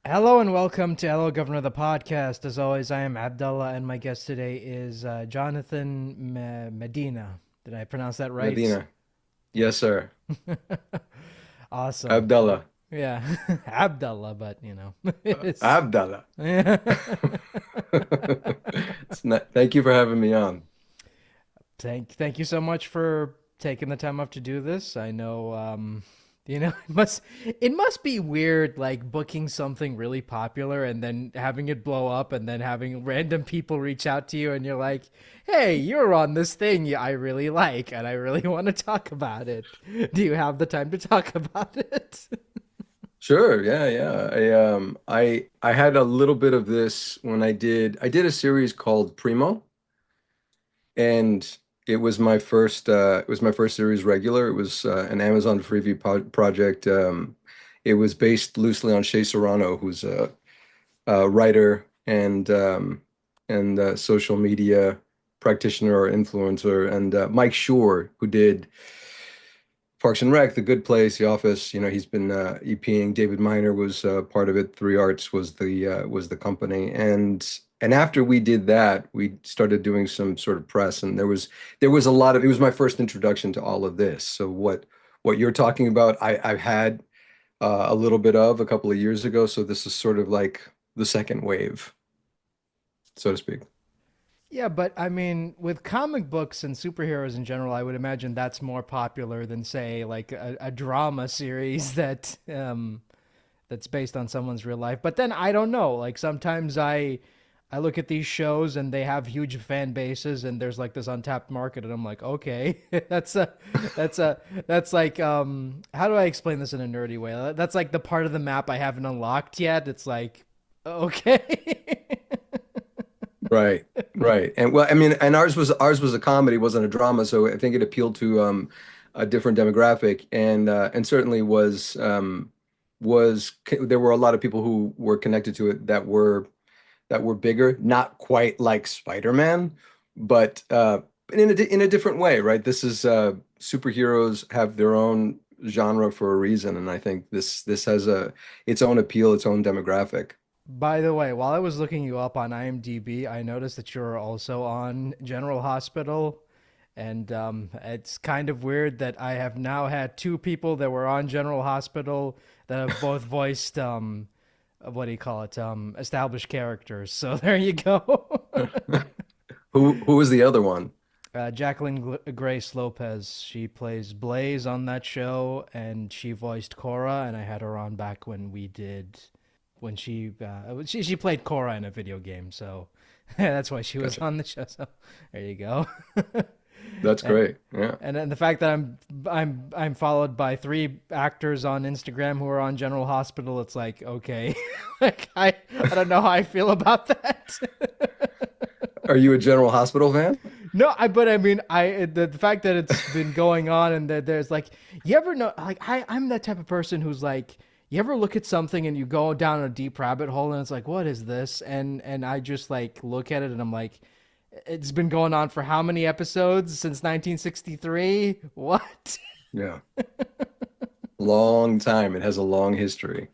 Hello and welcome to Hello Governor the podcast. As always, I am Abdullah, and my guest today is Jonathan Medina. Did I pronounce that right? Medina. Yes, sir. Awesome. Abdullah. Yeah, Abdullah, but it's Abdullah. yeah. Thank you for having me on. Thank you so much for taking the time off to do this. I know it must be weird like booking something really popular and then having it blow up and then having random people reach out to you and you're like, "Hey, you're on this thing I really like and I really want to talk about it. Do you have the time to talk about it?" Sure. Yeah, yeah. I had a little bit of this when I did a series called Primo, and it was my first series regular. It was an Amazon Freeview project. It was based loosely on Shea Serrano, who's a writer and social media practitioner or influencer, and Mike Shore, who did Parks and Rec, The Good Place, The Office. He's been EPing. David Miner was part of it. Three Arts was the company, and after we did that, we started doing some sort of press, and there was a lot of. It was my first introduction to all of this. So what you're talking about, I've had a little bit of a couple of years ago. So this is sort of like the second wave, so to speak. Yeah, but I mean, with comic books and superheroes in general, I would imagine that's more popular than, say, like a drama series that's based on someone's real life. But then I don't know. Like sometimes I look at these shows and they have huge fan bases and there's like this untapped market and I'm like, okay, that's like how do I explain this in a nerdy way? That's like the part of the map I haven't unlocked yet. It's like, okay. Right, right. And well, I mean, and ours was a comedy, wasn't a drama, so I think it appealed to a different demographic, and certainly there were a lot of people who were connected to it that were bigger, not quite like Spider-Man, but in a different way, right? This is superheroes have their own genre for a reason, and I think this has a its own appeal, its own demographic. By the way, while I was looking you up on IMDb, I noticed that you're also on General Hospital. And it's kind of weird that I have now had two people that were on General Hospital that have both voiced, what do you call it, established characters. So there you go. Who was the other one? Jacqueline Grace Lopez. She plays Blaze on that show, and she voiced Cora. And I had her on back when we did when she played Cora in a video game. So that's why she was Gotcha. on the show. So there you go. That's and great. Yeah. and then the fact that I'm followed by three actors on Instagram who are on General Hospital. It's like okay, like I don't know how I feel about that. Are you a General Hospital fan? No, but I mean, the fact that it's been going on and that there's like, you ever know, like I'm that type of person who's like, you ever look at something and you go down a deep rabbit hole and it's like, what is this? And I just like look at it and I'm like, it's been going on for how many episodes since 1963? What? Yeah. Long time. It has a long history.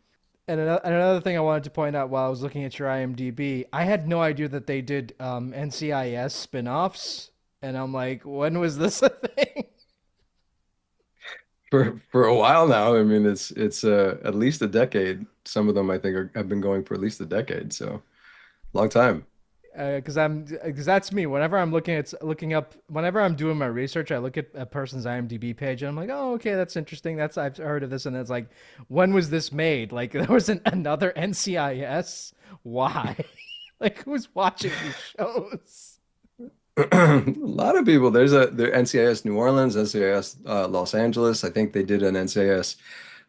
And another thing I wanted to point out while I was looking at your IMDb, I had no idea that they did NCIS spin-offs, and I'm like, when was this a thing? For a while now. I mean, it's at least a decade. Some of them I think have been going for at least a decade. So long time. Because that's me. Whenever I'm looking up, whenever I'm doing my research, I look at a person's IMDb page and I'm like, oh, okay, that's interesting. That's I've heard of this, and it's like, when was this made? Like there was another NCIS. Why? Like who's watching these shows? A lot of people. There NCIS New Orleans, NCIS Los Angeles. I think they did an NCIS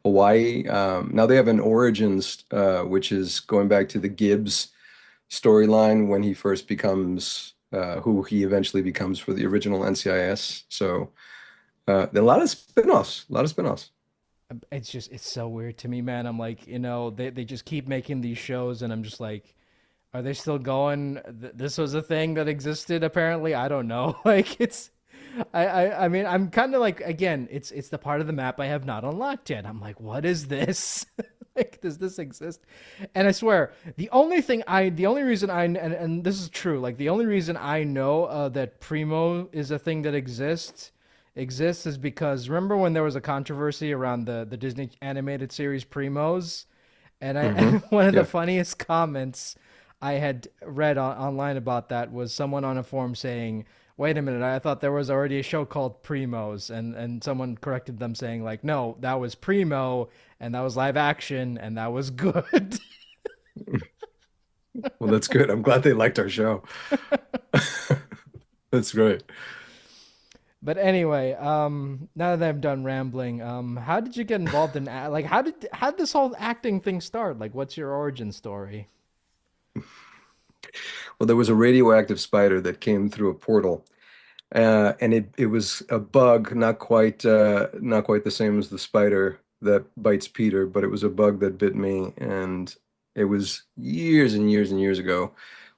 Hawaii. Now they have an Origins, which is going back to the Gibbs storyline when he first becomes who he eventually becomes for the original NCIS. So a lot of spin-offs, a lot of spin-offs. It's so weird to me, man. I'm like, they just keep making these shows, and I'm just like, are they still going? This was a thing that existed, apparently. I don't know. Like I mean, I'm kind of like, again, it's the part of the map I have not unlocked yet. I'm like, what is this? Like, does this exist? And I swear, the only reason and this is true, like the only reason I know that Primo is a thing that exists is because remember when there was a controversy around the Disney animated series Primos, and I Hmm. one of the Yeah. funniest comments I had read online about that was someone on a forum saying, "Wait a minute, I thought there was already a show called Primos," and someone corrected them saying like, "No, that was Primo, and that was live action, and that was good." Well, that's good. I'm glad they liked our show. That's great. But anyway, now that I'm done rambling, how did you get involved in like how did this whole acting thing start? Like, what's your origin story? Well, there was a radioactive spider that came through a portal, and it was a bug, not quite the same as the spider that bites Peter, but it was a bug that bit me, and it was years and years and years ago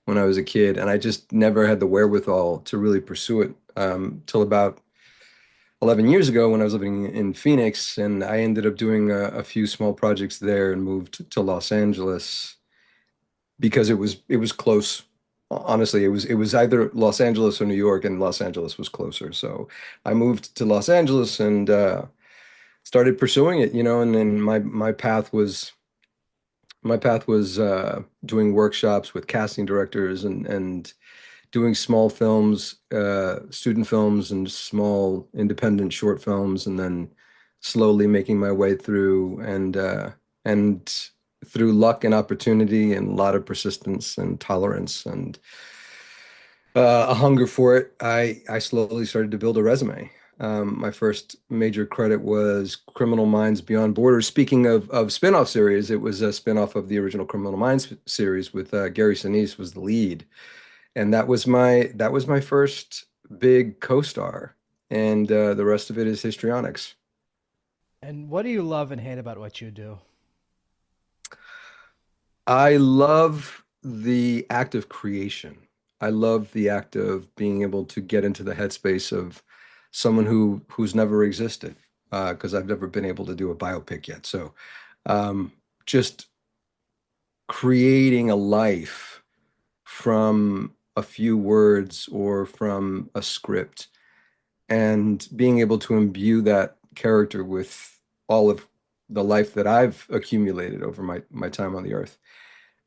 when I was a kid, and I just never had the wherewithal to really pursue it till about 11 years ago when I was living in Phoenix, and I ended up doing a few small projects there and moved to Los Angeles because it was close. Honestly, it was either Los Angeles or New York, and Los Angeles was closer. So I moved to Los Angeles and started pursuing it, and then my path was doing workshops with casting directors and doing small films, student films and small independent short films, and then slowly making my way through and through luck and opportunity and a lot of persistence and tolerance and a hunger for it, I slowly started to build a resume. My first major credit was Criminal Minds Beyond Borders. Speaking of spin-off series, it was a spin-off of the original Criminal Minds series with Gary Sinise was the lead, and that was my first big co-star, and the rest of it is histrionics. And what do you love and hate about what you do? I love the act of creation. I love the act of being able to get into the headspace of someone who's never existed, because I've never been able to do a biopic yet. So, just creating a life from a few words or from a script and being able to imbue that character with all of the life that I've accumulated over my time on the earth.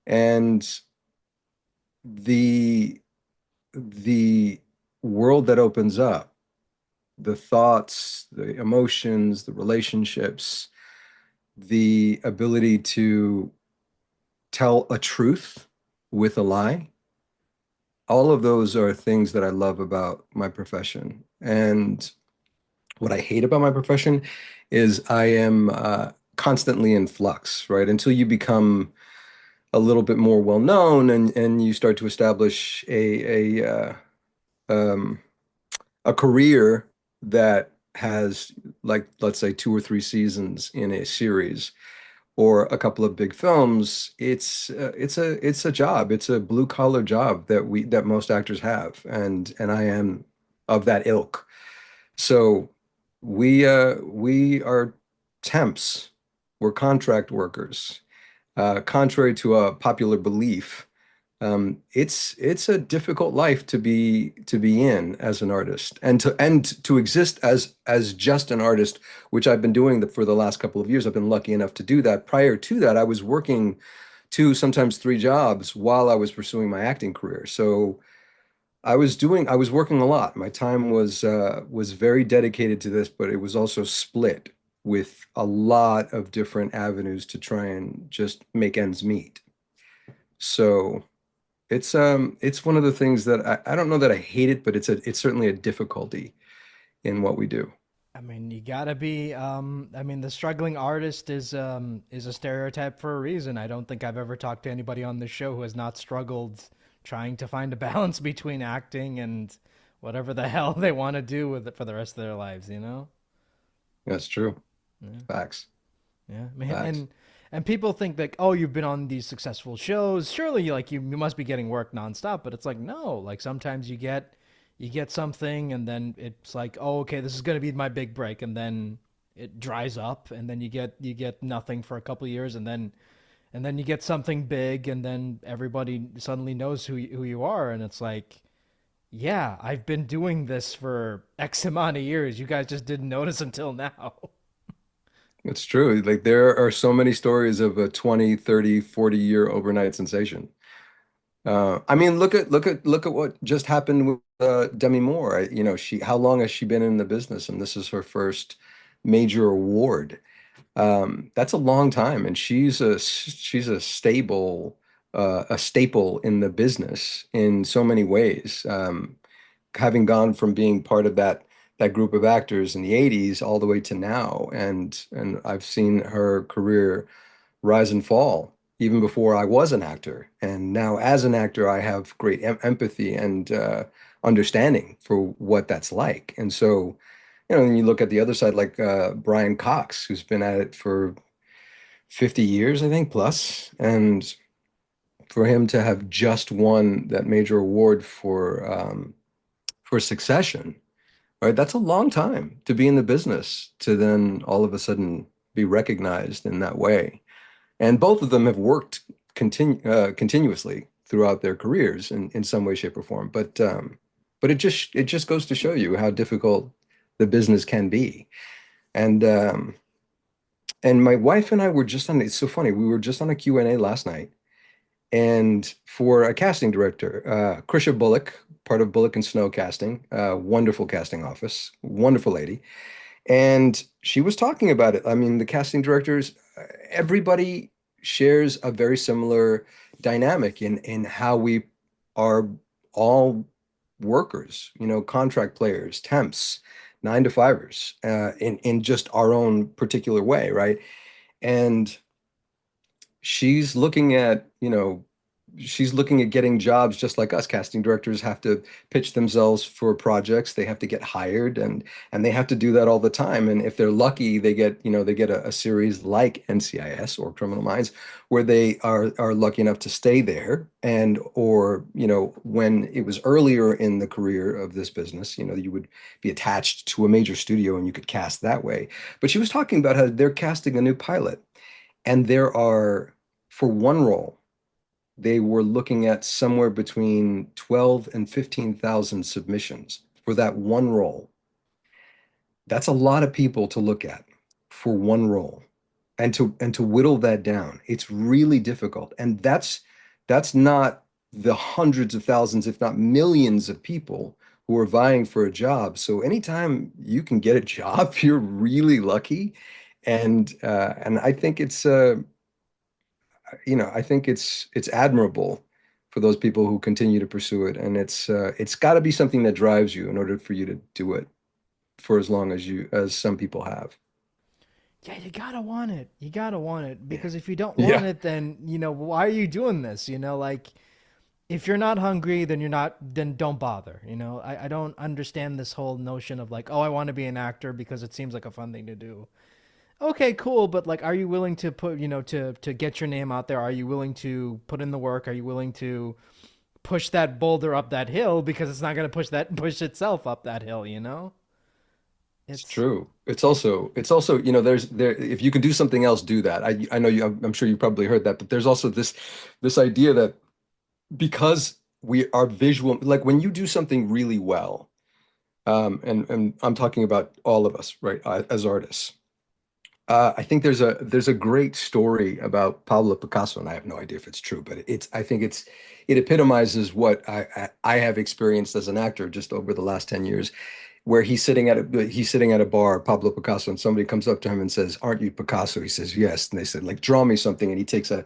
And the the world that opens up, the thoughts, the emotions, the relationships, the ability to tell a truth with a lie, all of those are things that I love about my profession. And what I hate about my profession is I am constantly in flux, right? Until you become a little bit more well known and you start to establish um, a career that has, like, let's say 2 or 3 seasons in a series or a couple of big films. It's a job. It's a blue collar job that most actors have, and I am of that ilk. So we are temps. We're contract workers. Contrary to a popular belief, it's a difficult life to be in as an artist and to exist as just an artist, which I've been doing for the last couple of years. I've been lucky enough to do that. Prior to that, I was working 2, sometimes 3 jobs while I was pursuing my acting career. So I was working a lot. My time was very dedicated to this, but it was also split with a lot of different avenues to try and just make ends meet. So it's one of the things that I don't know that I hate it, but it's certainly a difficulty in what we do. I mean, you gotta be. I mean, the struggling artist is a stereotype for a reason. I don't think I've ever talked to anybody on this show who has not struggled trying to find a balance between acting and whatever the hell they want to do with it for the rest of their lives. You know? That's true. Yeah, Facts. yeah, man. Facts. And people think that, oh, you've been on these successful shows, surely like you must be getting work nonstop. But it's like, no, like sometimes you get something and then it's like, oh, okay, this is gonna be my big break, and then it dries up, and then you get nothing for a couple of years, and then you get something big, and then everybody suddenly knows who you are, and it's like, yeah, I've been doing this for X amount of years. You guys just didn't notice until now. It's true. Like there are so many stories of a 20, 30, 40 year overnight sensation. I mean, look at what just happened with Demi Moore. She how long has she been in the business, and this is her first major award. That's a long time, and she's a staple in the business in so many ways. Having gone from being part of that group of actors in the 80s all the way to now, and I've seen her career rise and fall even before I was an actor. And now as an actor, I have great empathy and understanding for what that's like. And so, when you look at the other side, like Brian Cox, who's been at it for 50 years, I think, plus, and for him to have just won that major award for Succession, right? That's a long time to be in the business to then all of a sudden be recognized in that way. And both of them have worked continuously throughout their careers in some way, shape, or form. But it just goes to show you how difficult the business can be. And and my wife and I were just on, it's so funny, we were just on a Q&A last night, and for a casting director, Krisha Bullock, part of Bullock and Snow Casting, wonderful casting office, wonderful lady. And she was talking about it. I mean, the casting directors, everybody shares a very similar dynamic in how we are all workers, contract players, temps, 9 to 5ers, in just our own particular way, right? And she's looking at, she's looking at getting jobs just like us. Casting directors have to pitch themselves for projects. They have to get hired, and they have to do that all the time. And if they're lucky, they get a series like NCIS or Criminal Minds where they are lucky enough to stay there. And or, when it was earlier in the career of this business, you would be attached to a major studio and you could cast that way. But she was talking about how they're casting a new pilot, and there are, for one role, they were looking at somewhere between 12 and 15,000 submissions for that one role. That's a lot of people to look at for one role. And to whittle that down, it's really difficult. And that's not the hundreds of thousands, if not millions of people who are vying for a job. So anytime you can get a job, you're really lucky. And I think it's admirable for those people who continue to pursue it, and it's got to be something that drives you in order for you to do it for as long as some people have. Yeah, you gotta want it. You gotta want it, Yeah. because if you don't want Yeah. it, then why are you doing this? Like, if you're not hungry, then you're not. Then don't bother. I don't understand this whole notion of like, oh, I want to be an actor because it seems like a fun thing to do. Okay, cool, but like, are you willing to put, to get your name out there? Are you willing to put in the work? Are you willing to push that boulder up that hill, because it's not going to push itself up that hill? It's It's true. It's also, there if you can do something else, do that. I know I'm sure you probably heard that, but there's also this idea that because we are visual, like when you do something really well, and I'm talking about all of us, right, as artists. I think there's a great story about Pablo Picasso, and I have no idea if it's true, but I think it epitomizes what I have experienced as an actor just over the last 10 years, where he's sitting at a bar, Pablo Picasso, and somebody comes up to him and says, "Aren't you Picasso?" He says, "Yes." And they said, like, "Draw me something." And he takes a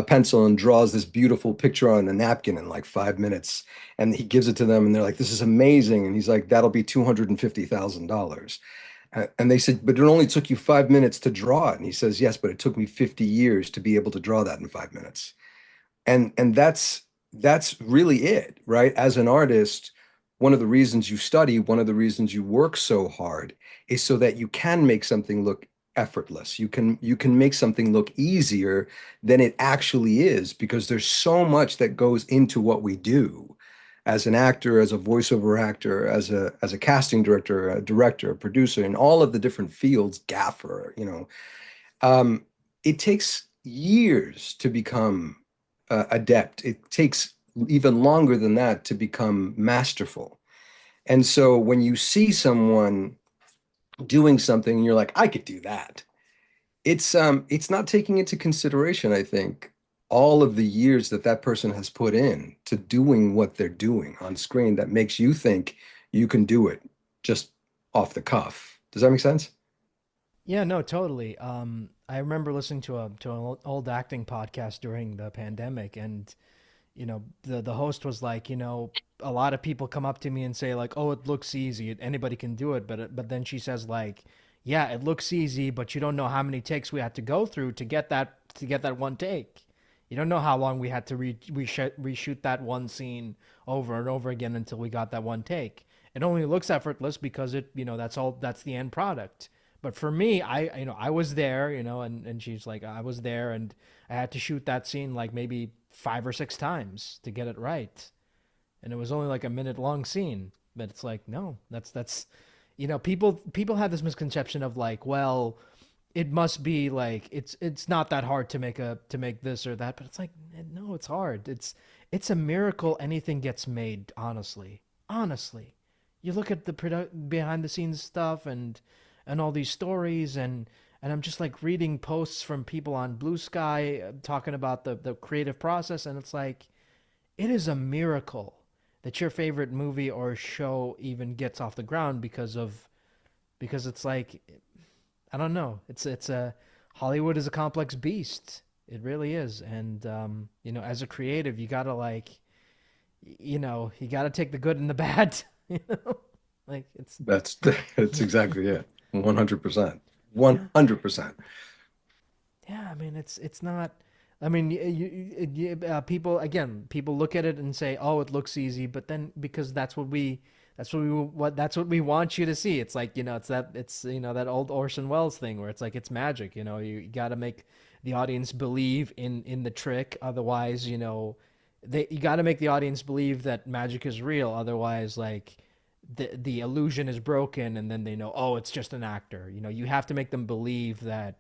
pencil and draws this beautiful picture on a napkin in like 5 minutes. And he gives it to them, and they're like, "This is amazing." And he's like, "That'll be $250,000." And they said, "But it only took you 5 minutes to draw it." And he says, "Yes, but it took me 50 years to be able to draw that in 5 minutes." And that's really it, right? As an artist, one of the reasons you study, one of the reasons you work so hard is so that you can make something look effortless. You can make something look easier than it actually is, because there's so much that goes into what we do. as an actor, as a voiceover actor, as a casting director, a director, a producer, in all of the different fields, gaffer, um, it takes years to become adept. It takes even longer than that to become masterful. And so when you see someone doing something and you're like, I could do that, it's not taking into consideration, I think, all of the years that that person has put in to doing what they're doing on screen that makes you think you can do it just off the cuff. Does that make sense? Yeah, no, totally. I remember listening to an old acting podcast during the pandemic, and the host was like, a lot of people come up to me and say like, "Oh, it looks easy. Anybody can do it." But then she says like, "Yeah, it looks easy, but you don't know how many takes we had to go through to get that one take. You don't know how long we had to reshoot that one scene over and over again until we got that one take. It only looks effortless because that's the end product." But for me, I was there, and she's like, I was there, and I had to shoot that scene like maybe 5 or 6 times to get it right, and it was only like a minute long scene. But it's like, no, that's people have this misconception of like, well, it must be like it's not that hard to make this or that, but it's like, no, it's hard. It's a miracle anything gets made, honestly. You look at the behind the scenes stuff and all these stories, and I'm just like reading posts from people on Blue Sky talking about the creative process, and it's like, it is a miracle that your favorite movie or show even gets off the ground because it's like, I don't know. It's a Hollywood is a complex beast. It really is. And as a creative, you gotta like, you gotta take the good and the bad. You know, like it's That's that's exactly it. 100%. yeah, 100%. yeah. I mean, it's not. I mean, people look at it and say, "Oh, it looks easy," but then because that's what we want you to see. It's like, that old Orson Welles thing where it's like it's magic. You got to make the audience believe in the trick. Otherwise, you got to make the audience believe that magic is real. Otherwise, like the illusion is broken, and then they know, oh, it's just an actor. You have to make them believe that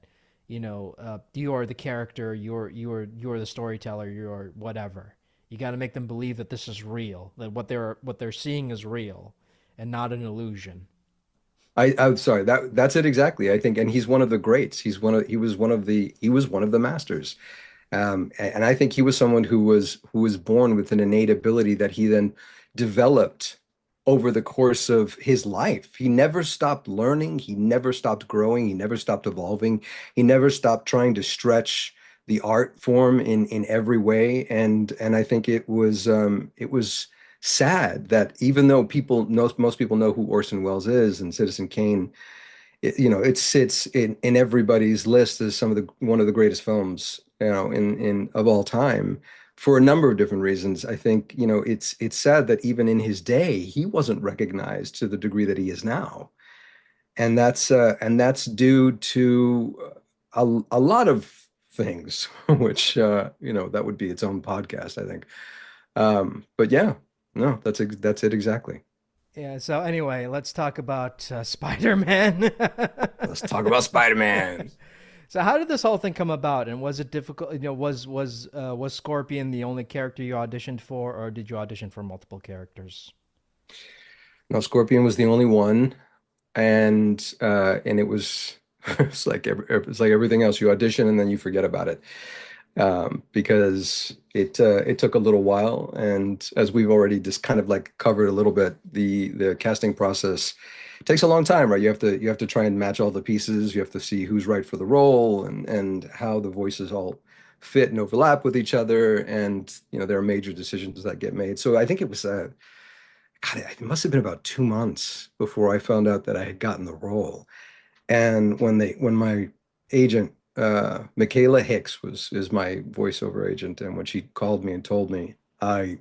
you are the character, you're the storyteller, you're whatever. You got to make them believe that this is real, that what they're seeing is real, and not an illusion. I'm sorry, that's it exactly. I think, and he's one of the greats. He was one of the masters. And I think he was someone who was born with an innate ability that he then developed over the course of his life. He never stopped learning, he never stopped growing, he never stopped evolving, he never stopped trying to stretch the art form in every way. And I think it was sad that even though most people know who Orson Welles is and Citizen Kane, it sits in everybody's list as one of the greatest films, in of all time for a number of different reasons. I think, it's sad that even in his day, he wasn't recognized to the degree that he is now. And that's due to a lot of things, which, that would be its own podcast, I think. But yeah, no, that's it exactly. Yeah. So anyway, let's talk about Spider-Man. Let's talk about Spider-Man. So how did this whole thing come about, and was it difficult? Was Scorpion the only character you auditioned for, or did you audition for multiple characters? No, Scorpion was the only one, and it was it's like everything else. You audition and then you forget about it, because it took a little while. And as we've already just kind of like covered a little bit, the casting process takes a long time, right? You have to try and match all the pieces. You have to see who's right for the role and how the voices all fit and overlap with each other. And there are major decisions that get made. So I think it was God, it must have been about 2 months before I found out that I had gotten the role. And when my agent, Michaela Hicks is my voiceover agent, and when she called me and told me, I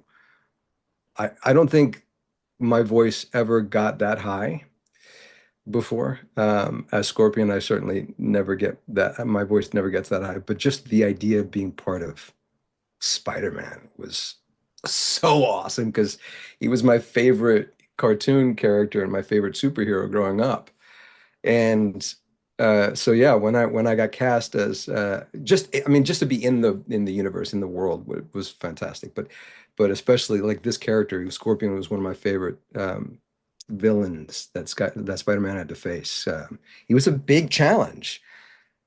don't think my voice ever got that high before. As Scorpion, I certainly never get that. My voice never gets that high, but just the idea of being part of Spider-Man was so awesome because he was my favorite cartoon character and my favorite superhero growing up. And so yeah, when I got cast as just I mean just to be in the universe in the world was fantastic. But especially like this character, Scorpion was one of my favorite villains that Spider-Man had to face. He was a big challenge.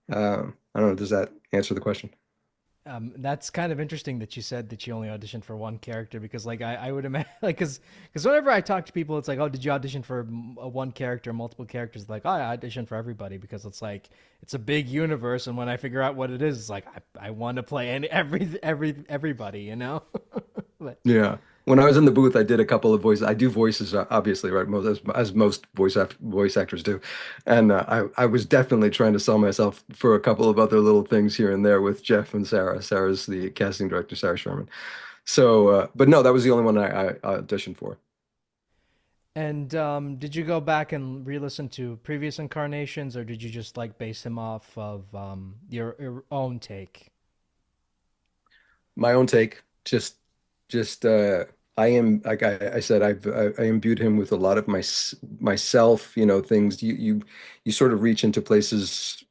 I don't know. Does that answer the question? That's kind of interesting that you said that you only auditioned for one character because, like, I would imagine, like, because whenever I talk to people, it's like, oh, did you audition for one character, multiple characters? Like, oh, I auditioned for everybody because it's like it's a big universe, and when I figure out what it is, it's like I want to play everybody, you know. But Yeah. When I was in the booth, I did a couple of voices. I do voices, obviously, right? As most voice actors do, and I was definitely trying to sell myself for a couple of other little things here and there with Jeff and Sarah. Sarah's the casting director, Sarah Sherman. So, but no, that was the only one I auditioned for. and did you go back and re-listen to previous incarnations, or did you just like base him off of your own take? My own take, just I am like I said, I imbued him with a lot of myself, things you sort of reach into places,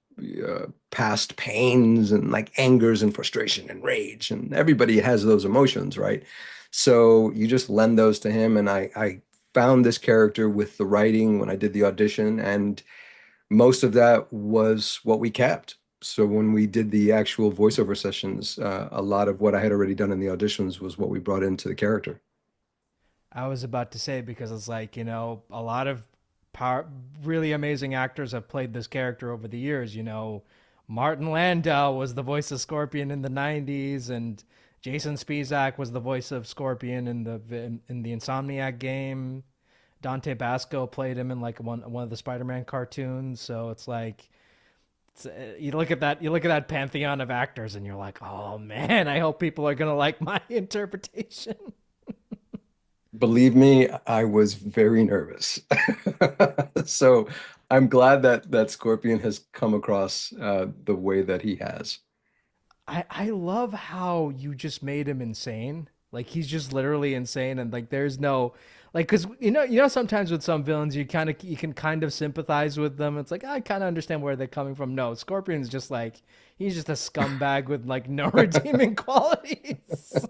past pains and like angers and frustration and rage, and everybody has those emotions, right? So you just lend those to him, and I found this character with the writing when I did the audition, and most of that was what we kept. So when we did the actual voiceover sessions, a lot of what I had already done in the auditions was what we brought into the character. I was about to say because it's like, a lot of power, really amazing actors have played this character over the years. Martin Landau was the voice of Scorpion in the 90s, and Jason Spizak was the voice of Scorpion in the Insomniac game. Dante Basco played him in like one of the Spider-Man cartoons. So it's like you look at that pantheon of actors and you're like, "Oh man, I hope people are going to like my interpretation." Believe me, I was very nervous. So I'm glad that Scorpion has come across the way that he has. I love how you just made him insane. Like he's just literally insane, and like there's no like because sometimes with some villains you can kind of sympathize with them. It's like I kind of understand where they're coming from. No, Scorpion's just like he's just a scumbag with like no redeeming qualities.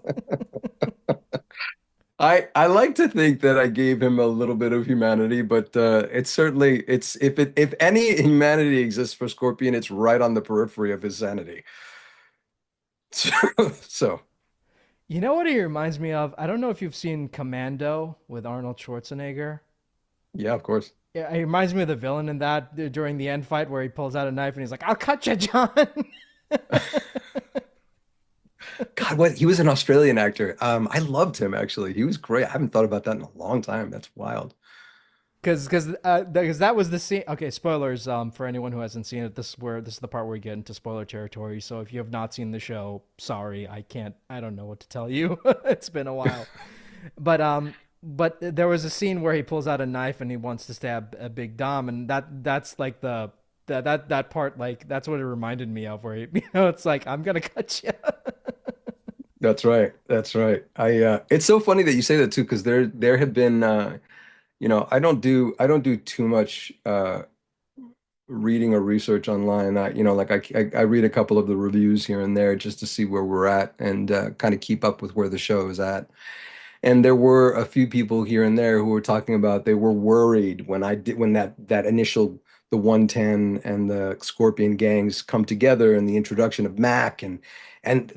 I like to think that I gave him a little bit of humanity, but it's certainly it's if any humanity exists for Scorpion, it's right on the periphery of his sanity. So, so You know what he reminds me of? I don't know if you've seen Commando with Arnold Schwarzenegger. yeah, of course. Yeah, he reminds me of the villain in that during the end fight where he pulls out a knife and he's like, "I'll cut you, John." God, what he was an Australian actor. I loved him actually. He was great. I haven't thought about that in a long time. That's wild. Because that was the scene. Okay, spoilers. For anyone who hasn't seen it, this is the part where we get into spoiler territory. So if you have not seen the show, sorry, I don't know what to tell you. It's been a while, but there was a scene where he pulls out a knife and he wants to stab a Big Dom, and that's like that part, like that's what it reminded me of, where it's like I'm gonna cut you. That's right. That's right. It's so funny that you say that too, because there have been I don't do too much reading or research online. Like I read a couple of the reviews here and there just to see where we're at and kind of keep up with where the show is at. And there were a few people here and there who were talking about they were worried when that initial the 110 and the Scorpion gangs come together and the introduction of Mac and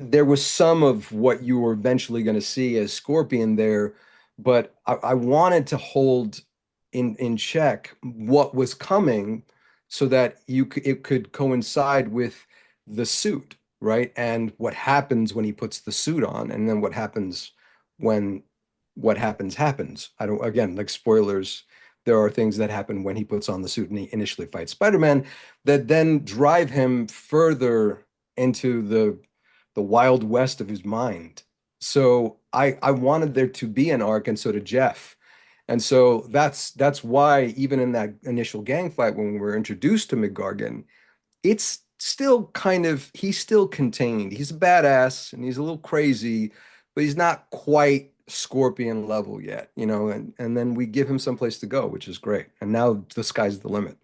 there was some of what you were eventually going to see as Scorpion there, but I wanted to hold in check what was coming so that it could coincide with the suit, right? And what happens when he puts the suit on, and then when what happens. I don't, again, like spoilers, there are things that happen when he puts on the suit and he initially fights Spider-Man that then drive him further into the wild west of his mind. So I wanted there to be an arc, and so did Jeff. And so that's why even in that initial gang fight when we were introduced to Mac Gargan, it's still kind of he's still contained. He's a badass and he's a little crazy, but he's not quite Scorpion level yet, you know, and then we give him someplace to go, which is great. And now the sky's the limit.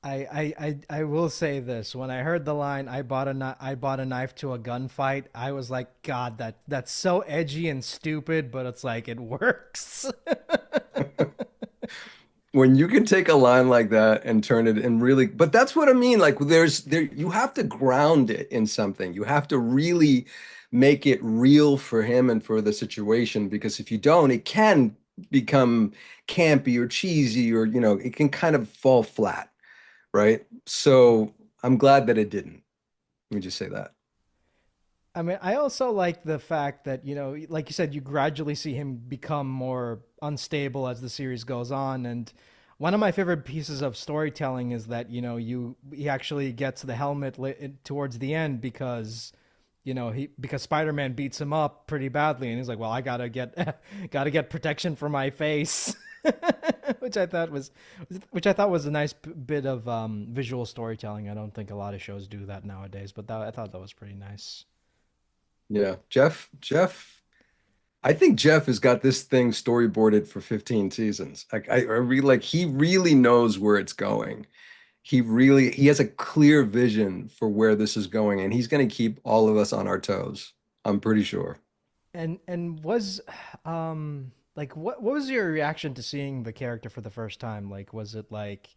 I will say this. When I heard the line, I bought a knife to a gunfight, I was like, God, that's so edgy and stupid, but it's like it works. When you can take a line like that and turn it and really, but that's what I mean. Like there, you have to ground it in something. You have to really make it real for him and for the situation, because if you don't, it can become campy or cheesy, or, you know, it can kind of fall flat, right? So I'm glad that it didn't. Let me just say that. I mean, I also like the fact that, like you said, you gradually see him become more unstable as the series goes on. And one of my favorite pieces of storytelling is that, he actually gets the helmet towards the end because, because Spider-Man beats him up pretty badly. And he's like, well, I gotta gotta get protection for my face. which I thought was, which I thought was a nice bit of visual storytelling. I don't think a lot of shows do that nowadays, but I thought that was pretty nice. Yeah. Jeff, I think Jeff has got this thing storyboarded for 15 seasons. Like I really like, he really knows where it's going. He has a clear vision for where this is going, and he's going to keep all of us on our toes. I'm pretty sure. And was like what was your reaction to seeing the character for the first time? Like was it like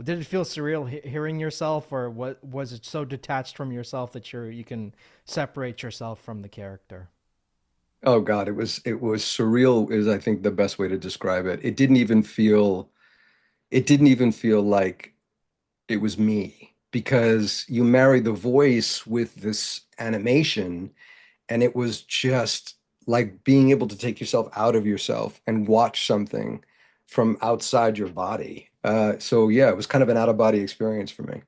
did it feel surreal hearing yourself, or what was it so detached from yourself that you can separate yourself from the character? Oh God, it was surreal is I think the best way to describe it. It didn't even feel like it was me, because you marry the voice with this animation, and it was just like being able to take yourself out of yourself and watch something from outside your body. So yeah, it was kind of an out of body experience for me.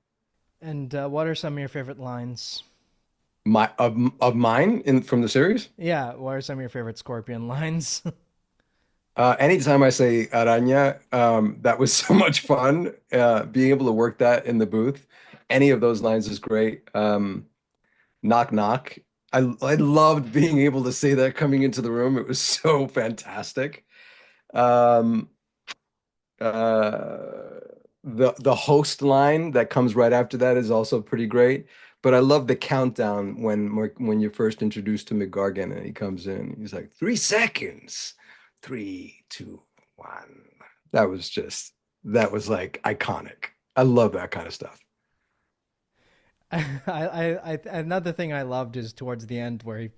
And what are some of your favorite lines? Of mine in from the series. Yeah, what are some of your favorite Scorpion lines? Anytime I say araña, that was so much fun. Being able to work that in the booth, any of those lines is great. Knock knock. I loved being able to say that coming into the room. It was so fantastic. Um, the host line that comes right after that is also pretty great. But I love the countdown when you're first introduced to Mac Gargan and he comes in. He's like 3 seconds, 3, 2, 1. That was like iconic. I love that kind of stuff. Another thing I loved is towards the end where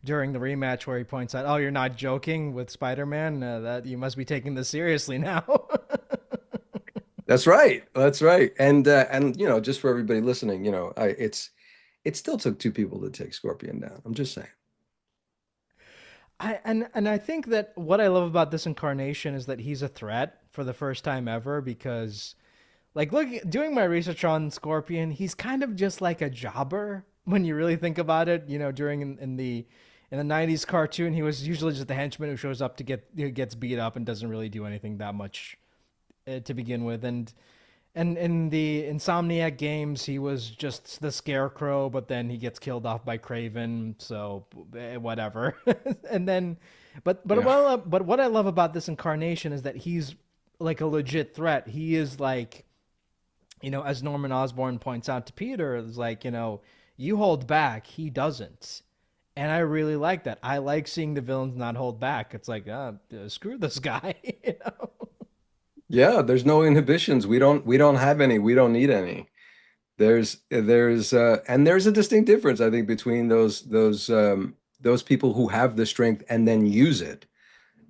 during the rematch where he points out, "Oh, you're not joking with Spider-Man. That you must be taking this seriously now." That's right. That's right. And you know, just for everybody listening, you know, it still took two people to take Scorpion down. I'm just saying. And I think that what I love about this incarnation is that he's a threat for the first time ever because like look doing my research on Scorpion, he's kind of just like a jobber when you really think about it. During in the '90s cartoon, he was usually just the henchman who shows up to who gets beat up and doesn't really do anything that much to begin with. And in the Insomniac games, he was just the Scarecrow, but then he gets killed off by Craven, so whatever. and then, Yeah. but what I love about this incarnation is that he's like a legit threat. He is like, as Norman Osborn points out to Peter, is like, you hold back, he doesn't. And I really like that. I like seeing the villains not hold back. It's like, screw this guy, you know. Yeah, there's no inhibitions. We don't have any. We don't need any. There's a distinct difference, I think, between those people who have the strength and then use it,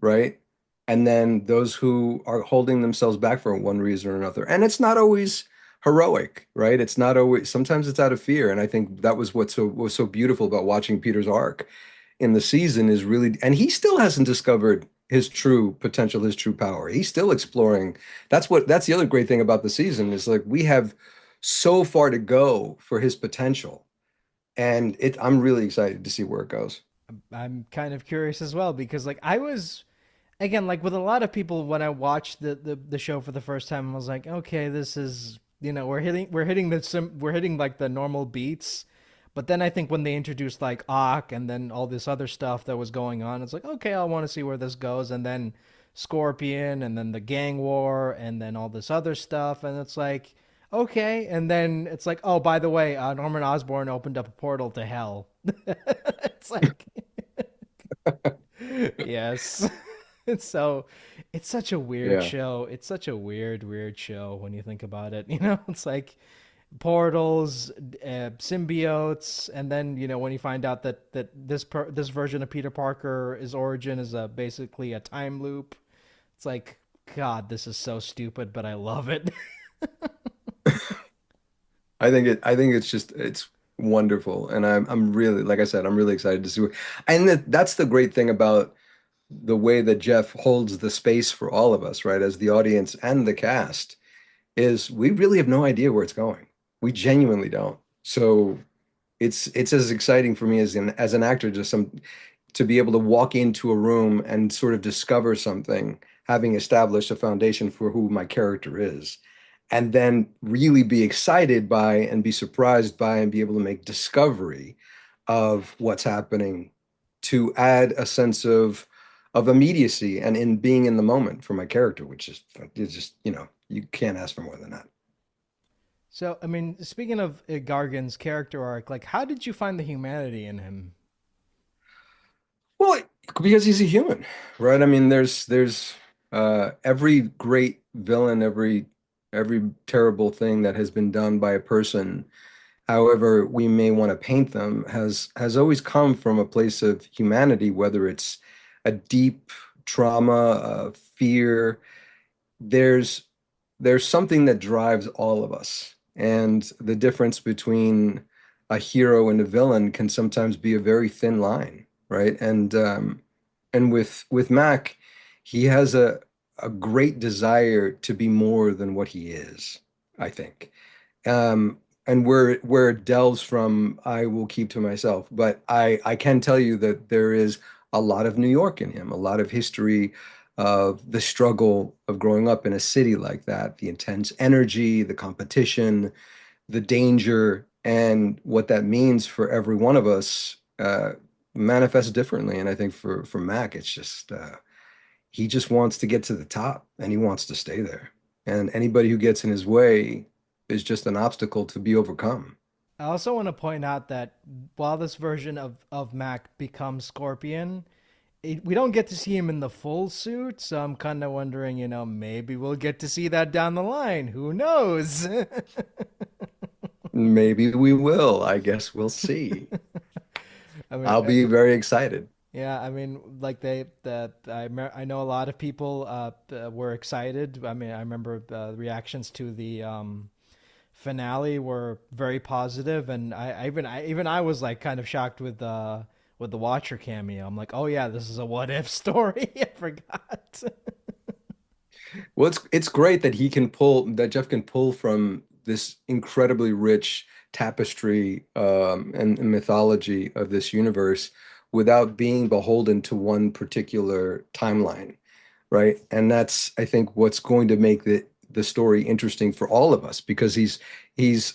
right? And then those who are holding themselves back for one reason or another. And it's not always heroic, right? It's not always, sometimes it's out of fear. And I think that was what was so beautiful about watching Peter's arc in the season is really, and he still hasn't discovered his true potential, his true power. He's still exploring. That's the other great thing about the season is like we have so far to go for his potential. And I'm really excited to see where it goes. I'm kind of curious as well because like I was again like with a lot of people when I watched the show for the first time I was like okay this is we're hitting like the normal beats But then I think when they introduced like Ock and then all this other stuff that was going on, it's like, okay, I want to see where this goes. And then Scorpion and then the gang war and then all this other stuff. And it's like, okay. And then it's like, oh, by the way, Norman Osborn opened up a portal to hell. It's like, yes. So it's such a weird Yeah. show. It's such a weird show when you think about it. It's like portals, symbiotes, and then when you find out that this version of Peter Parker, his origin is basically a time loop. It's like, God, this is so stupid, but I love it. I think it's wonderful, and I'm really, like I said, I'm really excited to see and that's the great thing about the way that Jeff holds the space for all of us, right, as the audience and the cast, is we really have no idea where it's going. We genuinely don't. So it's as exciting for me as an actor to be able to walk into a room and sort of discover something, having established a foundation for who my character is, and then really be excited by and be surprised by and be able to make discovery of what's happening to add a sense of immediacy and in being in the moment for my character, which is it's just, you can't ask for more than that. So, I mean, speaking of Gargan's character arc, like, how did you find the humanity in him? Well, because he's a human, right? I mean, there's every great villain, every terrible thing that has been done by a person, however we may want to paint them, has always come from a place of humanity, whether it's a deep trauma, fear. There's there's something that drives all of us, and the difference between a hero and a villain can sometimes be a very thin line, right? And with Mac, he has a great desire to be more than what he is, I think. And where it delves from, I will keep to myself. But I can tell you that there is a lot of New York in him, a lot of history of the struggle of growing up in a city like that, the intense energy, the competition, the danger, and what that means for every one of us manifests differently. And I think for Mac, it's just he just wants to get to the top and he wants to stay there. And anybody who gets in his way is just an obstacle to be overcome. I also want to point out that while this version of Mac becomes Scorpion, we don't get to see him in the full suit. So I'm kind of wondering, maybe we'll get to see that down the line. Who knows? Maybe we will. I guess we'll see. I mean, I'll be very excited. yeah, I mean, like I know a lot of people were excited. I mean, I remember the reactions to the finale were very positive, and I was like kind of shocked with the Watcher cameo. I'm like, oh yeah, this is a what if story. I forgot. Well, it's great that that Jeff can pull from this incredibly rich tapestry and mythology of this universe without being beholden to one particular timeline, right? And that's, I think, what's going to make the story interesting for all of us because he's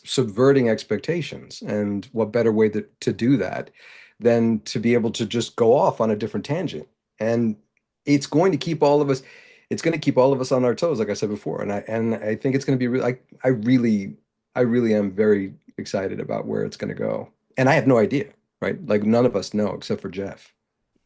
subverting expectations, and what better way to do that than to be able to just go off on a different tangent. And it's going to keep all of us it's going to keep all of us on our toes, like I said before. And I think it's going to be really, I really am very excited about where it's going to go. And I have no idea, right? Like none of us know except for Jeff.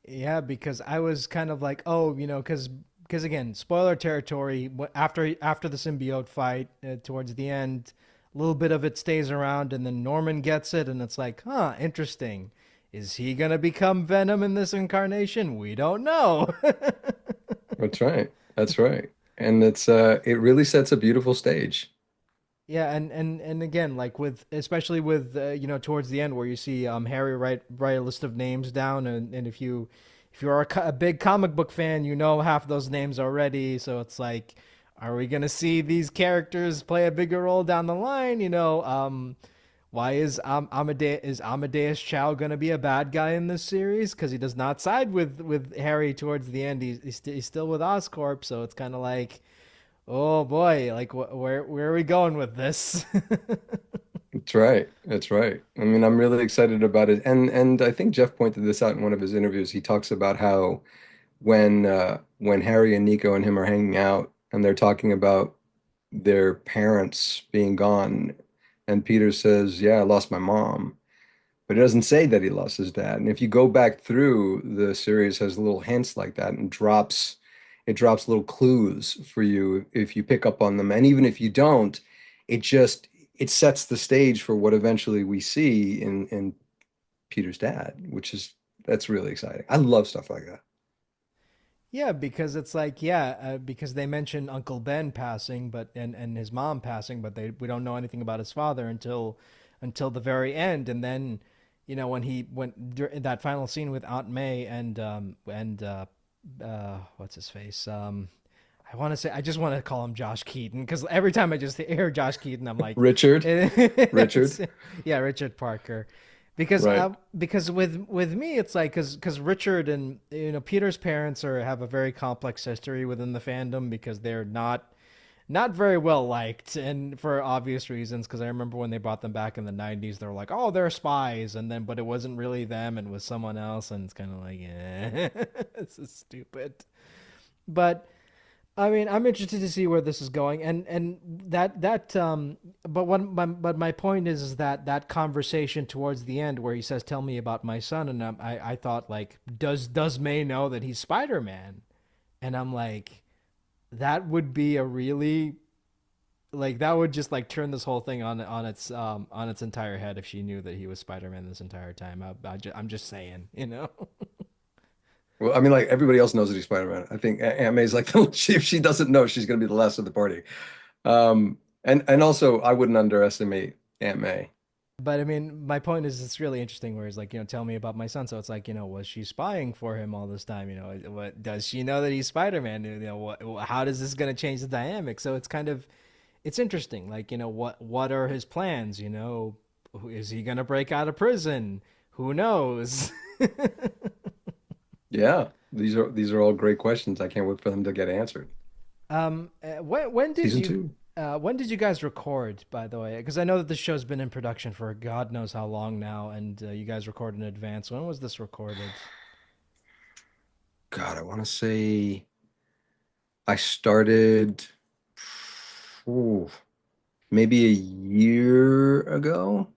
Yeah, because I was kind of like, oh, because again, spoiler territory. After the symbiote fight towards the end, a little bit of it stays around, and then Norman gets it, and it's like, huh, interesting. Is he gonna become Venom in this incarnation? We don't know. That's right. That's right. And it really sets a beautiful stage. Yeah, and again, like with especially with towards the end where you see Harry write a list of names down, and if you're a big comic book fan, you know half those names already. So it's like, are we gonna see these characters play a bigger role down the line? Why is Amadeus Chow gonna be a bad guy in this series? Because he does not side with Harry towards the end. He's still with Oscorp, so it's kind of like, oh boy, like where are we going with this? That's right. That's right. I mean, I'm really excited about it. And I think Jeff pointed this out in one of his interviews. He talks about how when Harry and Nico and him are hanging out and they're talking about their parents being gone, and Peter says, "Yeah, I lost my mom." But it doesn't say that he lost his dad. And if you go back through, the series has little hints like that and drops little clues for you if you pick up on them. And even if you don't, it just it sets the stage for what eventually we see in Peter's dad, which is that's really exciting. I love stuff like that. Yeah, because it's like, yeah, because they mention Uncle Ben passing, but and his mom passing, but they we don't know anything about his father until the very end, and then, when he went in that final scene with Aunt May and what's his face, I want to say I just want to call him Josh Keaton because every time I just hear Josh Keaton, I'm like, Richard, Richard, yeah, Richard Parker, because right. with me it's like because Richard and Peter's parents have a very complex history within the fandom because they're not very well liked, and for obvious reasons, because I remember when they brought them back in the 90s, they were like, oh, they're spies, and then but it wasn't really them and was someone else, and it's kind of like, yeah, this is stupid. But I mean, I'm interested to see where this is going, and but my point is that conversation towards the end where he says, "Tell me about my son," and I thought like, does May know that he's Spider-Man? And I'm like, that would be a really like that would just like turn this whole thing on its entire head if she knew that he was Spider-Man this entire time. I'm just saying, you know. Well, I mean, like everybody else knows that he's Spider-Man. I think Aunt May's like if she doesn't know, she's going to be the last of the party. And also, I wouldn't underestimate Aunt May. But I mean, my point is, it's really interesting. Where he's like, tell me about my son. So it's like, was she spying for him all this time? What does she know that he's Spider Man? How does this going to change the dynamic? So it's interesting. Like, what are his plans? Is he going to break out of prison? Who knows? Yeah, these are all great questions. I can't wait for them to get answered. When did Season you two. when did you guys record, by the way? Because I know that the show's been in production for God knows how long now, and you guys record in advance. When was this recorded? God, I want to say I started ooh, maybe a year ago.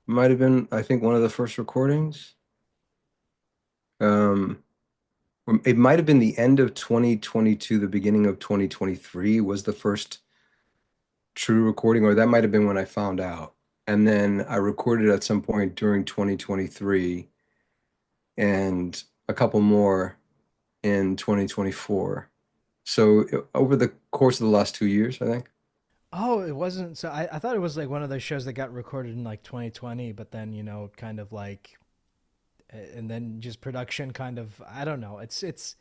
Might have been, I think, one of the first recordings. Um, it might have been the end of 2022, the beginning of 2023 was the first true recording, or that might have been when I found out. And then I recorded at some point during 2023 and a couple more in 2024. So over the course of the last 2 years, I think. Oh, it wasn't. So I thought it was like one of those shows that got recorded in like 2020, but then kind of like, and then just production kind of. I don't know. It's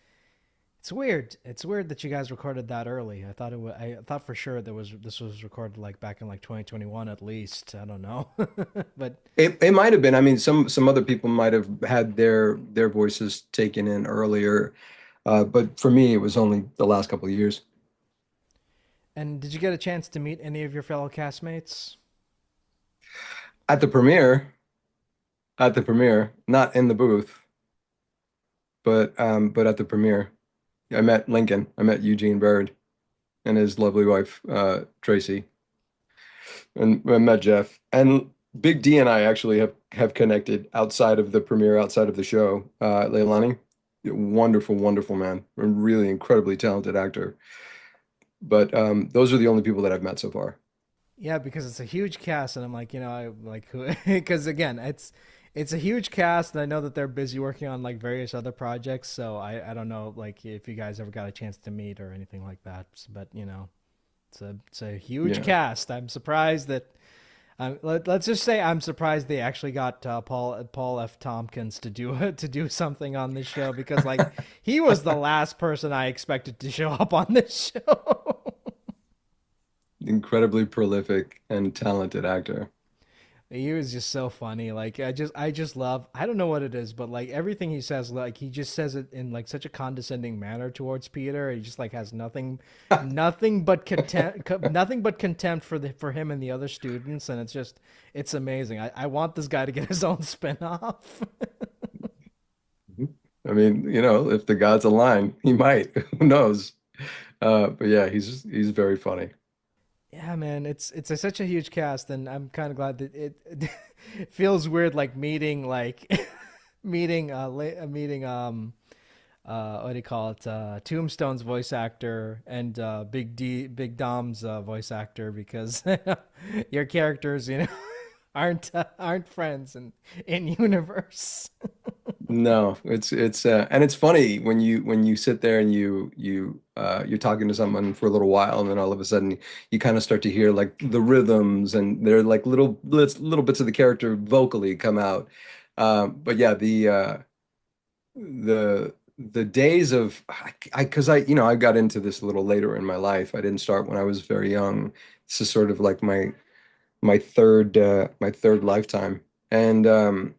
weird. It's weird that you guys recorded that early. I thought it was. I thought for sure this was recorded like back in like 2021 at least. I don't know, but It might have been. I mean, some other people might have had their voices taken in earlier, but for me, it was only the last couple of years. and did you get a chance to meet any of your fellow castmates? At the premiere, at the premiere, not in the booth, but at the premiere, I met Lincoln. I met Eugene Bird and his lovely wife, Tracy, and I met Jeff. And Big D and I actually have connected outside of the premiere, outside of the show. Leilani, wonderful, wonderful man, a really incredibly talented actor. But those are the only people that I've met so far. Yeah, because it's a huge cast, and I'm like, I like who? Because again, it's a huge cast, and I know that they're busy working on like various other projects. So I don't know like if you guys ever got a chance to meet or anything like that. But it's a huge Yeah. cast. I'm surprised that. Let's just say I'm surprised they actually got Paul F. Tompkins to do to do something on this show because like he was the last person I expected to show up on this show. Incredibly prolific and talented actor. He was just so funny. Like I just love. I don't know what it is, but like everything he says, like he just says it in like such a condescending manner towards Peter. He just like has nothing but contempt, nothing but contempt for him and the other students, and it's amazing. I want this guy to get his own spinoff. I mean, if the gods align, he might. Who knows? But yeah, he's very funny. Yeah, man, it's such a huge cast, and I'm kind of glad that it feels weird, like meeting meeting what do you call it, Tombstone's voice actor and Big Dom's voice actor, because your characters, aren't friends in universe. No, it's and it's funny when you sit there and you're talking to someone for a little while and then all of a sudden you kind of start to hear like the rhythms and they're like little bits of the character vocally come out. But yeah, the days of because I got into this a little later in my life. I didn't start when I was very young. This is sort of like my third lifetime. And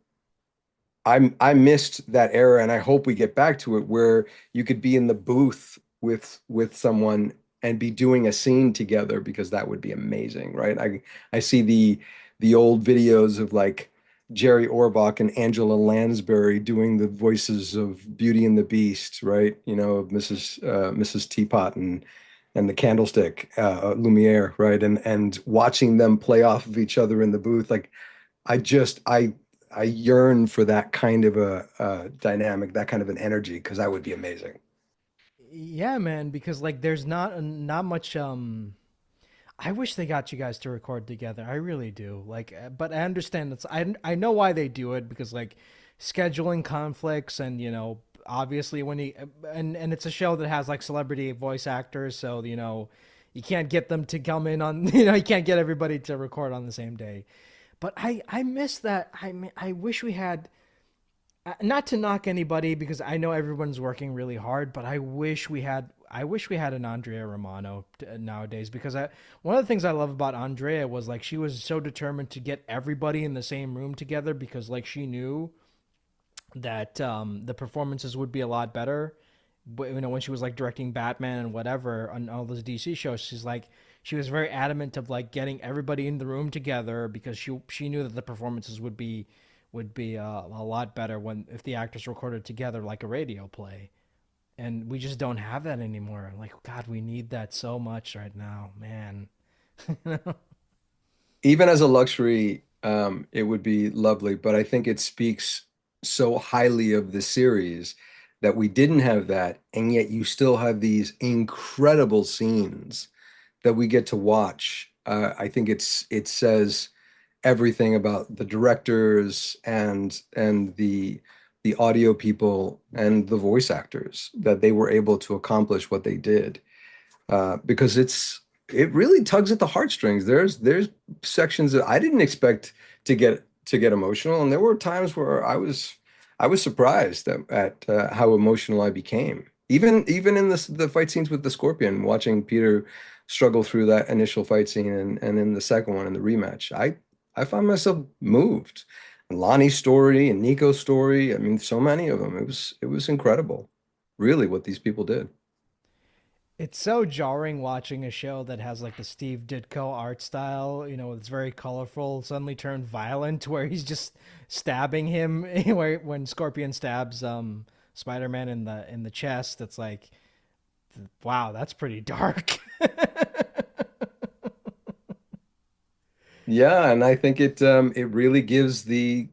I missed that era, and I hope we get back to it where you could be in the booth with someone and be doing a scene together because that would be amazing, right? I see the old videos of like Jerry Orbach and Angela Lansbury doing the voices of Beauty and the Beast, right? Of Mrs. Teapot and the Candlestick, Lumiere, right? And watching them play off of each other in the booth, like I just I yearn for that kind of a dynamic, that kind of an energy, because that would be amazing. Yeah, man, because like there's not much. I wish they got you guys to record together. I really do. Like, but I understand I know why they do it, because like scheduling conflicts, and obviously when he and it's a show that has like celebrity voice actors, so you can't get them to come in on you can't get everybody to record on the same day. But I miss that. I wish we had, not to knock anybody, because I know everyone's working really hard, but I wish we had an Andrea Romano nowadays, because one of the things I love about Andrea was like she was so determined to get everybody in the same room together, because like she knew that the performances would be a lot better. But, when she was like directing Batman and whatever on all those DC shows, she was very adamant of like getting everybody in the room together, because she knew that the performances would be a lot better when if the actors recorded together like a radio play. And we just don't have that anymore. Like, God, we need that so much right now, man. Even as a luxury, it would be lovely, but I think it speaks so highly of the series that we didn't have that, and yet you still have these incredible scenes that we get to watch. I think it says everything about the directors and the audio people and the voice actors that they were able to accomplish what they did, because it really tugs at the heartstrings. There's sections that I didn't expect to get emotional, and there were times where I was surprised at how emotional I became. Even in the fight scenes with the Scorpion, watching Peter struggle through that initial fight scene, and in the second one in the rematch, I found myself moved. And Lonnie's story and Nico's story, I mean, so many of them. It was incredible, really, what these people did. It's so jarring watching a show that has like the Steve Ditko art style, it's very colorful, suddenly turned violent, where he's just stabbing him, where when Scorpion stabs Spider-Man in the chest. It's like, wow, that's pretty dark. Yeah, and I think it really gives the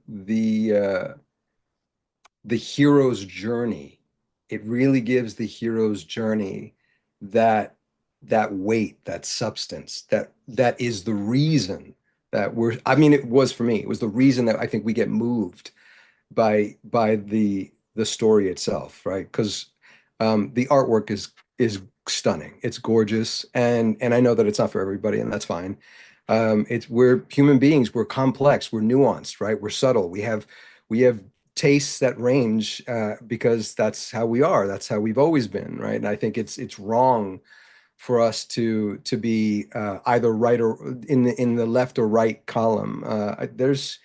hero's journey. It really gives the hero's journey that that weight, that substance, that is the reason that I mean, it was for me. It was the reason that I think we get moved by the story itself, right? Because the artwork is stunning. It's gorgeous, and I know that it's not for everybody, and that's fine. We're human beings. We're complex. We're nuanced, right? We're subtle. We have tastes that range, because that's how we are. That's how we've always been, right? And I think it's wrong for us to be either right or in the left or right column. There's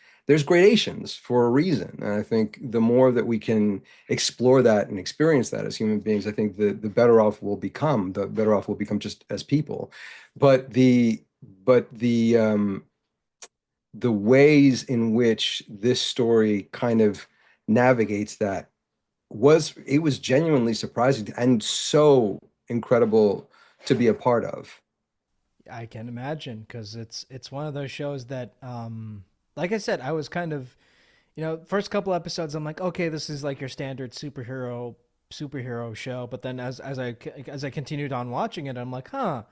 gradations for a reason, and I think the more that we can explore that and experience that as human beings, I think the better off we'll become. The better off we'll become just as people. But the ways in which this story kind of navigates that was genuinely surprising and so incredible to be a part of. I can imagine because it's one of those shows that, like I said, I was kind of, first couple episodes, I'm like, okay, this is like your standard superhero show. But then as I continued on watching it, I'm like, huh,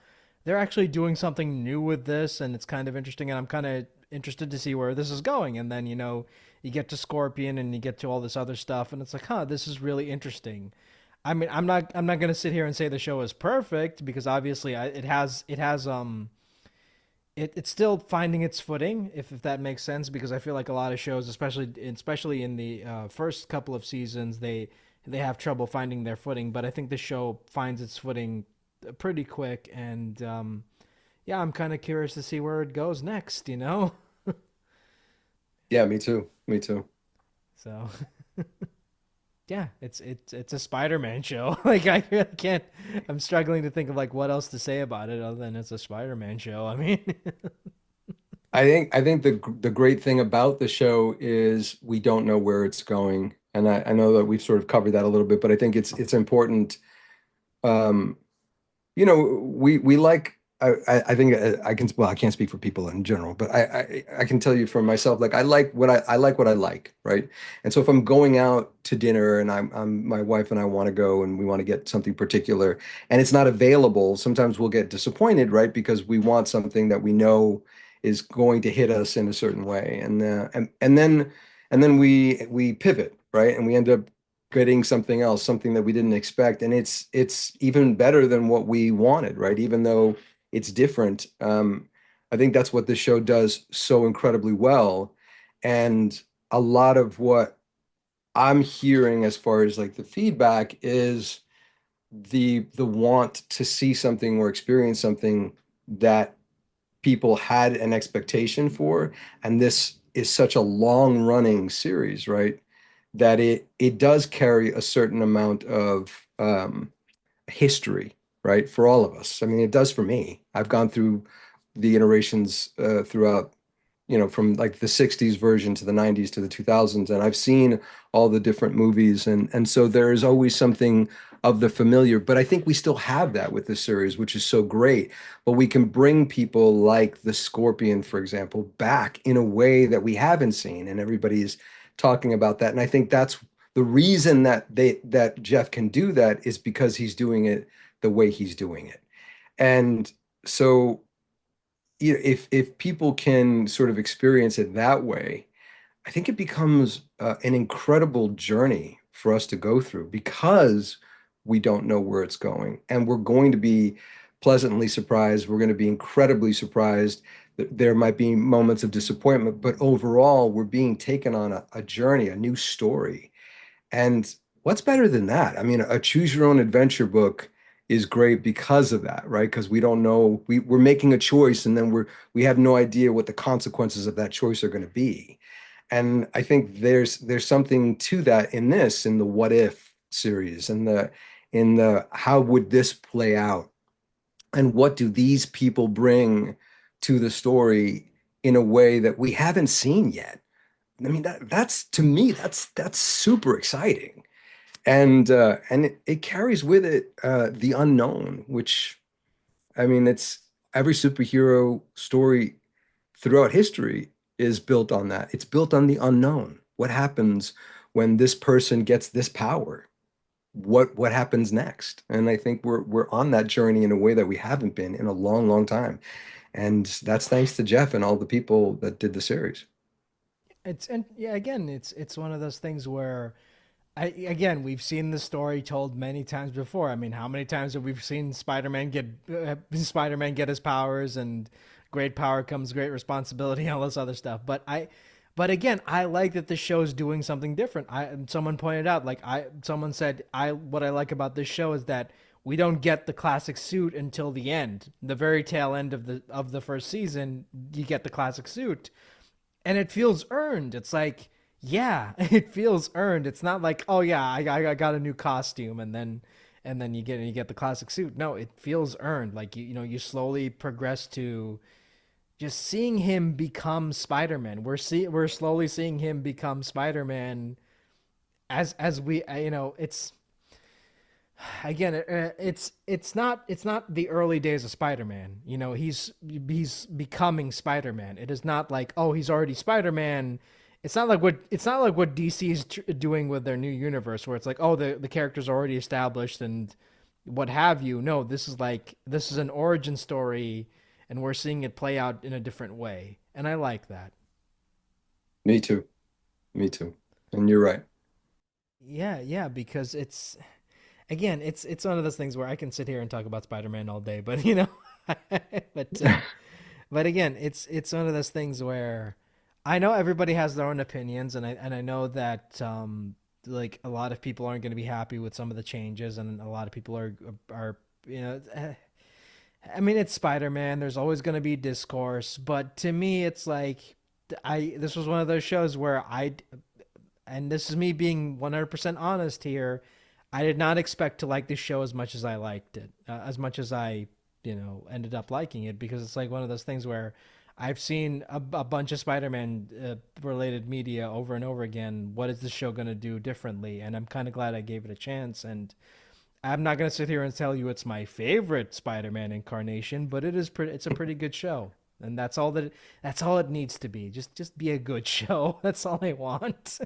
they're actually doing something new with this, and it's kind of interesting, and I'm kind of interested to see where this is going. And then you get to Scorpion, and you get to all this other stuff, and it's like, huh, this is really interesting. I mean, I'm not gonna sit here and say the show is perfect because obviously it's still finding its footing, if that makes sense, because I feel like a lot of shows, especially in the first couple of seasons, they have trouble finding their footing. But I think the show finds its footing pretty quick, and yeah, I'm kind of curious to see where it goes next. Yeah, me too. Me too. So yeah, it's a Spider-Man show. Like I really can't. I'm struggling to think of like what else to say about it other than it's a Spider-Man show. I mean, I think the great thing about the show is we don't know where it's going. And I know that we've sort of covered that a little bit, but I think it's important. Um, we like I think I can, well, I can't speak for people in general, but I can tell you for myself, like I like what I like, right? And so if I'm going out to dinner and I'm my wife and I want to go and we want to get something particular and it's not available, sometimes we'll get disappointed, right? Because we want something that we know is going to hit us in a certain way, and then we pivot, right? And we end up getting something else, something that we didn't expect, and it's even better than what we wanted, right? Even though it's different. I think that's what this show does so incredibly well. And a lot of what I'm hearing as far as like the feedback is the want to see something or experience something that people had an expectation for. And this is such a long running series, right? That it does carry a certain amount of history, right? For all of us. I mean, it does for me. I've gone through the iterations throughout, from like the 60s version to the 90s to the 2000s, and I've seen all the different movies, and so there is always something of the familiar, but I think we still have that with this series, which is so great. But we can bring people like the Scorpion, for example, back in a way that we haven't seen, and everybody's talking about that. And I think that's the reason that Jeff can do that is because he's doing it the way he's doing it. And so if people can sort of experience it that way, I think it becomes an incredible journey for us to go through because we don't know where it's going. And we're going to be pleasantly surprised. We're going to be incredibly surprised. There might be moments of disappointment, but overall, we're being taken on a journey, a new story. And what's better than that? I mean, a choose your own adventure book is great because of that, right? Because we don't know, we're making a choice and then we have no idea what the consequences of that choice are going to be. And I think there's something to that in the what if series and in the how would this play out and what do these people bring to the story in a way that we haven't seen yet. I mean, that's to me, that's super exciting. And it carries with it the unknown, which I mean, it's every superhero story throughout history is built on that. It's built on the unknown. What happens when this person gets this power? What happens next? And I think we're on that journey in a way that we haven't been in a long, long time. And that's thanks to Jeff and all the people that did the series. and yeah, again, it's one of those things where we've seen the story told many times before. I mean, how many times have we seen Spider-Man get his powers, and great power comes great responsibility, all this other stuff. But again, I like that the show's doing something different. Someone pointed out, like someone said, what I like about this show is that we don't get the classic suit until the end, the very tail end of the first season. You get the classic suit, and it feels earned. It's like, yeah, it feels earned. It's not like, oh yeah, I got a new costume and then you get the classic suit. No, it feels earned. Like you know you slowly progress to just seeing him become Spider-Man. We're slowly seeing him become Spider-Man as we you know it's again it's not the early days of Spider-Man. You know, he's becoming Spider-Man. It is not like, oh, he's already Spider-Man. It's not like what DC is doing with their new universe where it's like, oh, the character's already established and what have you. No, this is an origin story and we're seeing it play out in a different way. And I like that. Me too. Me too. And you're right. Yeah, yeah, because again, it's one of those things where I can sit here and talk about Spider-Man all day, but you know, but but again, it's one of those things where I know everybody has their own opinions, and I know that like a lot of people aren't going to be happy with some of the changes, and a lot of people are you know. I mean, it's Spider-Man. There's always going to be discourse, but to me, it's like I this was one of those shows where and this is me being 100% honest here. I did not expect to like this show as much as I liked it, as much as I, you know, ended up liking it because it's like one of those things where I've seen a bunch of Spider-Man related media over and over again. What is this show going to do differently? And I'm kind of glad I gave it a chance. And I'm not going to sit here and tell you it's my favorite Spider-Man incarnation, but it's a pretty good show. And that's all it needs to be. Just be a good show. That's all I want.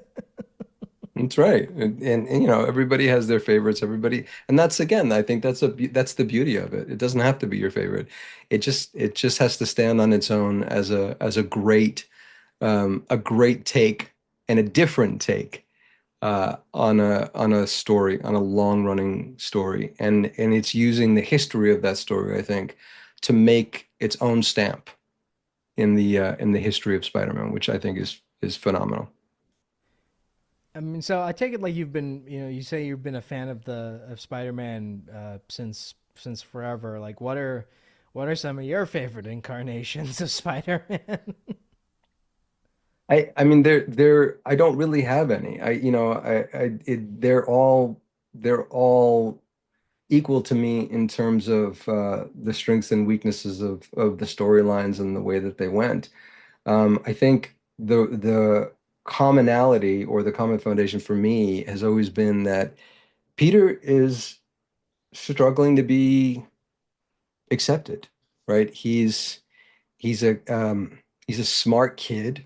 That's right. And you know, everybody has their favorites, everybody. And that's again, I think that's the beauty of it. It doesn't have to be your favorite. It just has to stand on its own as a great take and a different take on a story, on a long running story. And it's using the history of that story, I think, to make its own stamp in the history of Spider-Man, which I think is phenomenal. I mean, so I take it like you've been, you know, you say you've been a fan of Spider-Man since forever. Like, what are some of your favorite incarnations of Spider-Man? I mean they're I don't really have any. They're all equal to me in terms of the strengths and weaknesses of the storylines and the way that they went. I think the commonality or the common foundation for me has always been that Peter is struggling to be accepted, right? He's a smart kid,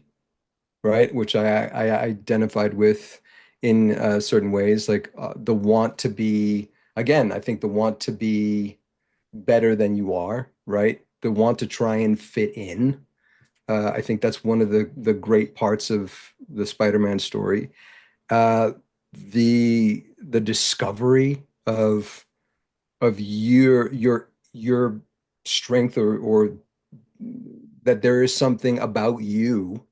right? Which I identified with in certain ways, like the want to be, again, I think the want to be better than you are, right? The want to try and fit in. I think that's one of the great parts of the Spider-Man story. Uh, the discovery of your strength or that there is something about you,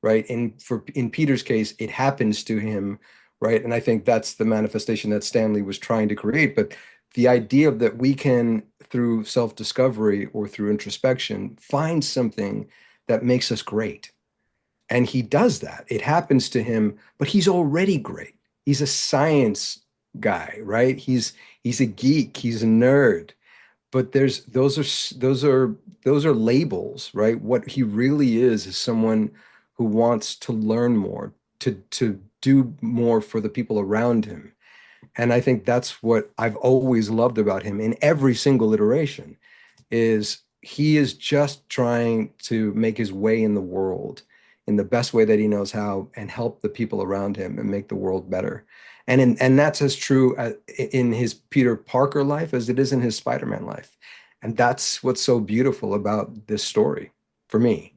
right? And for in Peter's case, it happens to him, right? And I think that's the manifestation that Stanley was trying to create. But the idea that we can, through self-discovery or through introspection, find something that makes us great. And he does that. It happens to him, but he's already great. He's a science guy, right? He's a geek, he's a nerd. But there's those are labels, right? What he really is someone who wants to learn more, to do more for the people around him. And I think that's what I've always loved about him in every single iteration is he is just trying to make his way in the world in the best way that he knows how and help the people around him and make the world better. And that's as true in his Peter Parker life as it is in his Spider-Man life. And that's what's so beautiful about this story for me.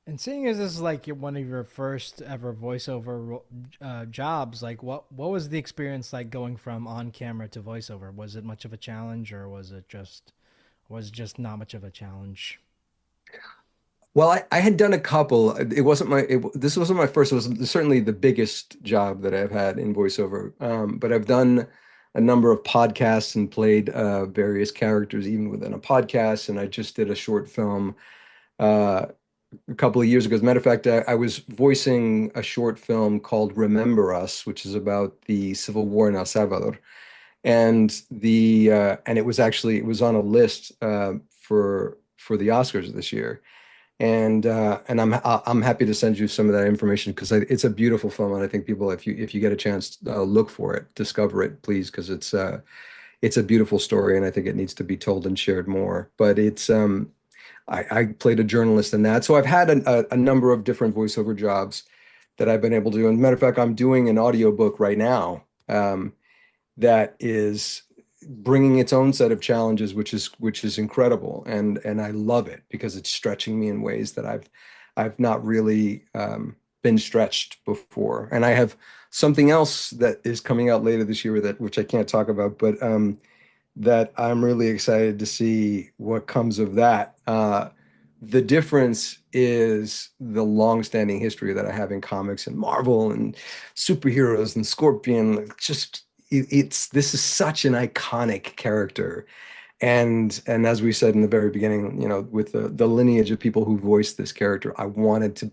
And seeing as this is like one of your first ever voiceover jobs, like what was the experience like going from on camera to voiceover? Was it much of a challenge, or was it just not much of a challenge? Well, I had done a couple. It wasn't this wasn't my first. It was certainly the biggest job that I've had in voiceover. But I've done a number of podcasts and played various characters even within a podcast. And I just did a short film uh, a couple of years ago. As a matter of fact, I was voicing a short film called Remember Us, which is about the Civil War in El Salvador. And it was actually it was on a list for the Oscars this year. And I'm happy to send you some of that information because it's a beautiful film, and I think people, if you get a chance, look for it, discover it, please, because it's a beautiful story, and I think it needs to be told and shared more. But I played a journalist in that, so I've had a number of different voiceover jobs that I've been able to do. And matter of fact, I'm doing an audiobook right now that is bringing its own set of challenges, which is incredible, and I love it because it's stretching me in ways that I've not really been stretched before. And I have something else that is coming out later this year that which I can't talk about, but that I'm really excited to see what comes of that. The difference is the long-standing history that I have in comics and Marvel and superheroes and Scorpion. Just it's this is such an iconic character, and as we said in the very beginning, with the lineage of people who voiced this character, I wanted to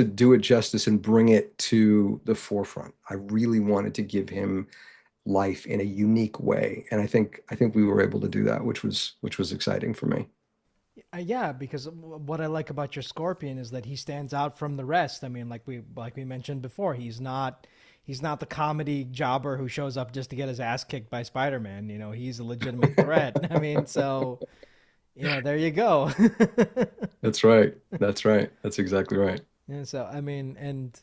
do it justice and bring it to the forefront. I really wanted to give him life in a unique way, and I think we were able to do that, which was exciting for me. Yeah, because what I like about your Scorpion is that he stands out from the rest. I mean, like we mentioned before, he's not the comedy jobber who shows up just to get his ass kicked by Spider-Man. He's a legitimate threat. I mean, so there you go. That's right. That's right. That's exactly right. And so I mean, and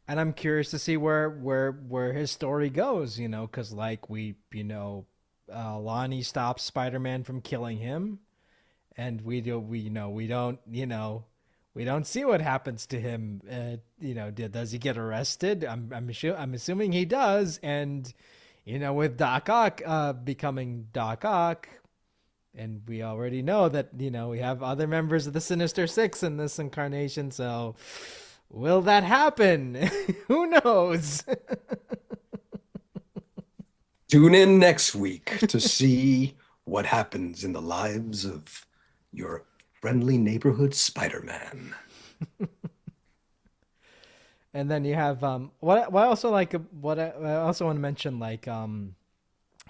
I'm curious to see where his story goes. Because like Lonnie stops Spider-Man from killing him, and we don't see what happens to him. Does he get arrested? I'm assuming he does. And with Doc Ock becoming Doc Ock, and we already know that we have other members of the Sinister Six in this incarnation. So will that happen? Who knows? Tune in next week to see what happens in the lives of your friendly neighborhood Spider-Man. And then you have what I also like what I also want to mention, like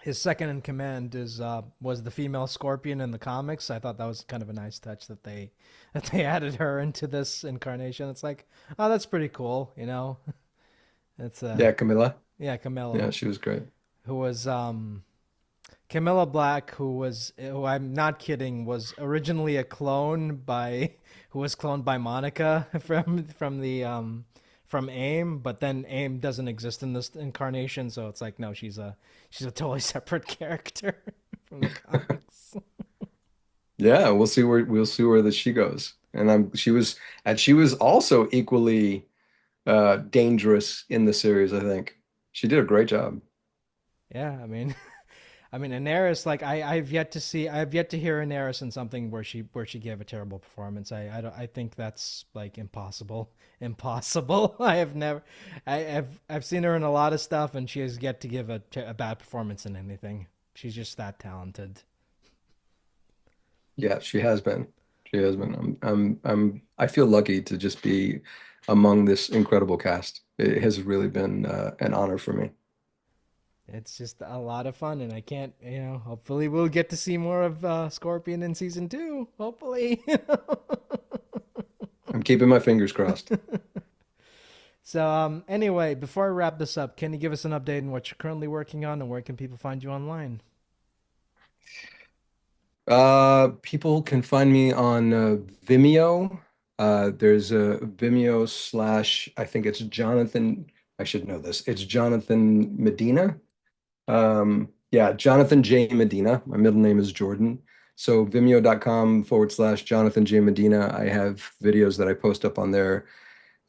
his second in command is was the female Scorpion in the comics. I thought that was kind of a nice touch that they added her into this incarnation. It's like, oh, that's pretty cool. It's Yeah, Camilla. yeah, Camilla, Yeah, she was great. who was Camilla Black, who I'm not kidding, was originally a clone by who was cloned by Monica from AIM, but then AIM doesn't exist in this incarnation, so it's like no, she's a totally separate character from the comics. Yeah, we'll see where she goes. And she was also equally dangerous in the series, I think. She did a great job. Yeah, I mean, Daenerys, like I've yet to hear Daenerys in something where she gave a terrible performance. I think that's like impossible, impossible. I've seen her in a lot of stuff, and she has yet to give a bad performance in anything. She's just that talented. Yeah, she has been. She has been. I feel lucky to just be among this incredible cast. It has really been an honor for me. It's just a lot of fun, and I can't, hopefully we'll get to see more of Scorpion in season two. Hopefully. I'm keeping my fingers crossed. So, anyway, before I wrap this up, can you give us an update on what you're currently working on and where can people find you online? People can find me on Vimeo. There's a Vimeo slash, I think it's Jonathan. I should know this. It's Jonathan Medina. Yeah, Jonathan J. Medina. My middle name is Jordan. So vimeo.com/, Jonathan J. Medina. I have videos that I post up on there.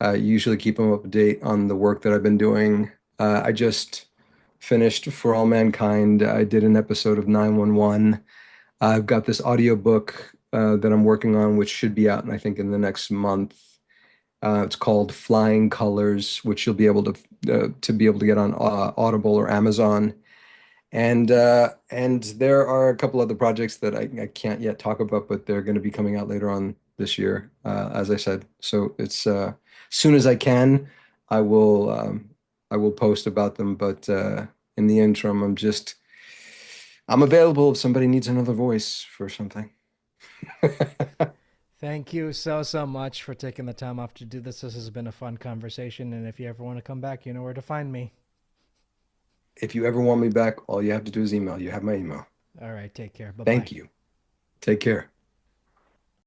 Usually keep them up to date on the work that I've been doing. I just finished For All Mankind. I did an episode of 911. I've got this audiobook that I'm working on, which should be out, I think, in the next month. It's called Flying Colors, which you'll be able to be able to get on Audible or Amazon. And there are a couple other projects that I can't yet talk about, but they're going to be coming out later on this year, as I said. So it's as soon as I can, I will I will post about them. But in the interim, I'm available if somebody needs another voice for something. Thank you so much for taking the time off to do this. This has been a fun conversation, and if you ever want to come back, you know where to find me. If you ever want me back, all you have to do is email. You have my email. All right, take care. Bye bye. Thank you. Take care.